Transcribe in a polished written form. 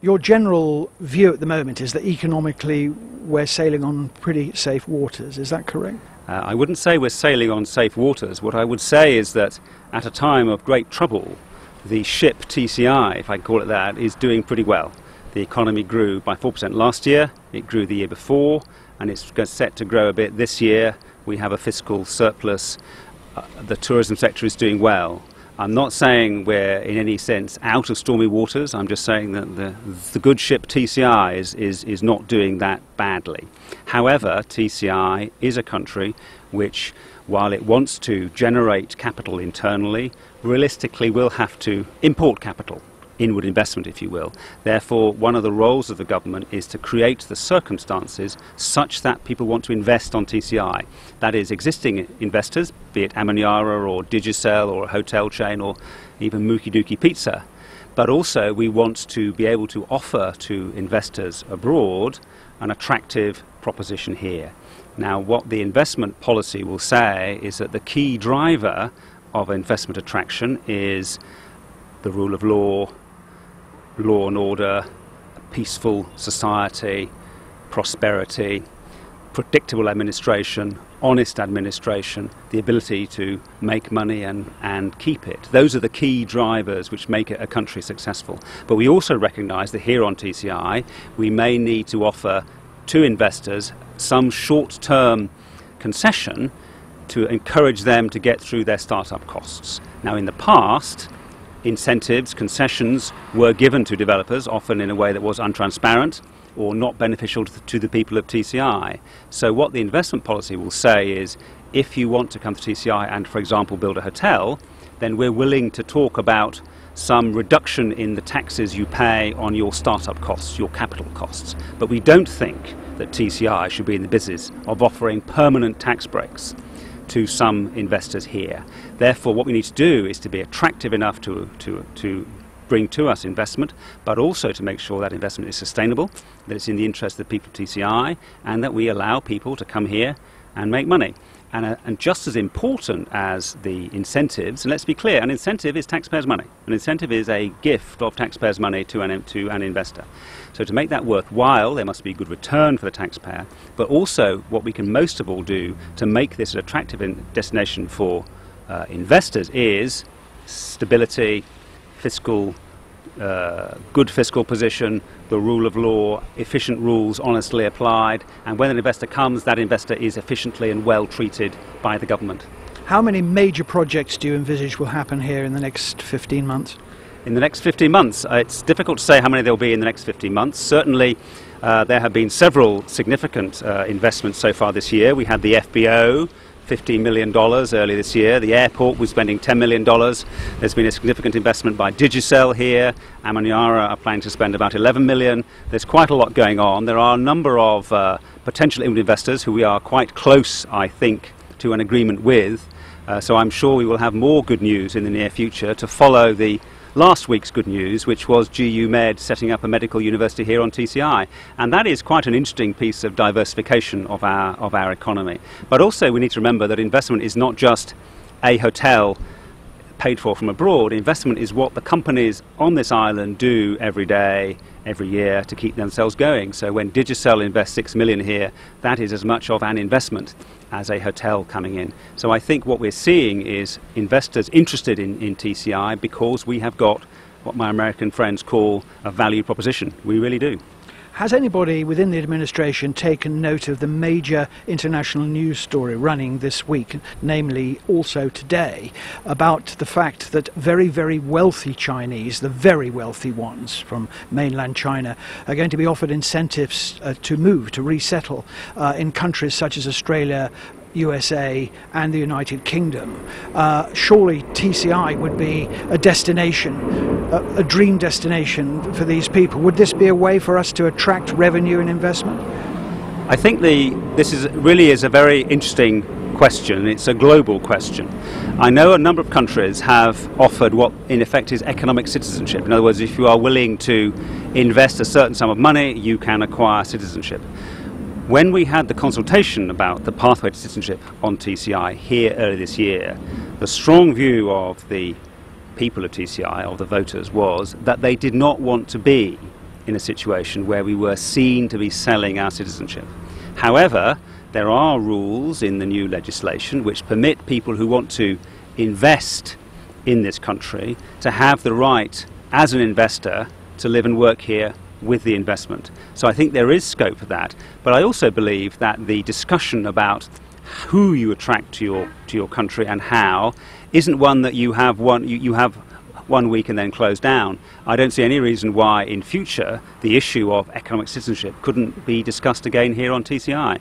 Your general view at the moment is that economically we're sailing on pretty safe waters. Is that correct? I wouldn't say we're sailing on safe waters. What I would say is that at a time of great trouble, the ship TCI, if I call it that, is doing pretty well. The economy grew by 4% last year, it grew the year before, and it's set to grow a bit this year. We have a fiscal surplus. The tourism sector is doing well. I'm not saying we're in any sense out of stormy waters. I'm just saying that the good ship TCI is not doing that badly. However, TCI is a country which, while it wants to generate capital internally, realistically will have to import capital, inward investment if you will. Therefore, one of the roles of the government is to create the circumstances such that people want to invest on TCI. That is, existing investors, be it Amaniara or Digicel or a hotel chain or even Mookie Dookie Pizza. But also we want to be able to offer to investors abroad an attractive proposition here. Now, what the investment policy will say is that the key driver of investment attraction is the rule of law, law and order, a peaceful society, prosperity, predictable administration, honest administration, the ability to make money and keep it. Those are the key drivers which make a country successful. But we also recognise that here on TCI we may need to offer to investors some short-term concession to encourage them to get through their startup costs. Now, in the past, incentives, concessions were given to developers, often in a way that was untransparent or not beneficial to the people of TCI. So what the investment policy will say is, if you want to come to TCI and, for example, build a hotel, then we're willing to talk about some reduction in the taxes you pay on your startup costs, your capital costs. But we don't think that TCI should be in the business of offering permanent tax breaks to some investors here. Therefore, what we need to do is to be attractive enough to bring to us investment, but also to make sure that investment is sustainable, that it's in the interest of the people of TCI, and that we allow people to come here and make money. And just as important as the incentives, and let's be clear, an incentive is taxpayers' money. An incentive is a gift of taxpayers' money to an investor. So to make that worthwhile, there must be good return for the taxpayer, but also what we can most of all do to make this an attractive destination for investors is stability, fiscal, good fiscal position, the rule of law, efficient rules honestly applied, and when an investor comes, that investor is efficiently and well treated by the government. How many major projects do you envisage will happen here in the next 15 months? In the next 15 months, it's difficult to say how many there will be in the next 15 months. Certainly there have been several significant investments so far this year. We had the FBO, $15 million earlier this year. The airport was spending $10 million. There's been a significant investment by Digicel here. Amaniara are planning to spend about $11 million. There's quite a lot going on. There are a number of potential investors who we are quite close, I think, to an agreement with. So I'm sure we will have more good news in the near future to follow the last week's good news, which was GU Med setting up a medical university here on TCI. And that is quite an interesting piece of diversification of our economy. But also we need to remember that investment is not just a hotel paid for from abroad. Investment is what the companies on this island do every day, every year to keep themselves going. So when Digicel invests $6 million here, that is as much of an investment as a hotel coming in. So I think what we're seeing is investors interested in TCI because we have got what my American friends call a value proposition. We really do. Has anybody within the administration taken note of the major international news story running this week, namely also today, about the fact that very, very wealthy Chinese, the very wealthy ones from mainland China, are going to be offered incentives to move, to resettle in countries such as Australia, USA and the United Kingdom? Surely TCI would be a destination, a dream destination for these people. Would this be a way for us to attract revenue and investment? I think this really is a very interesting question. It's a global question. I know a number of countries have offered what in effect is economic citizenship. In other words, if you are willing to invest a certain sum of money, you can acquire citizenship. When we had the consultation about the pathway to citizenship on TCI here earlier this year, the strong view of the people of TCI, of the voters, was that they did not want to be in a situation where we were seen to be selling our citizenship. However, there are rules in the new legislation which permit people who want to invest in this country to have the right, as an investor, to live and work here with the investment. So I think there is scope for that, but I also believe that the discussion about who you attract to your country and how isn't one that you have one week and then close down. I don't see any reason why in future the issue of economic citizenship couldn't be discussed again here on TCI.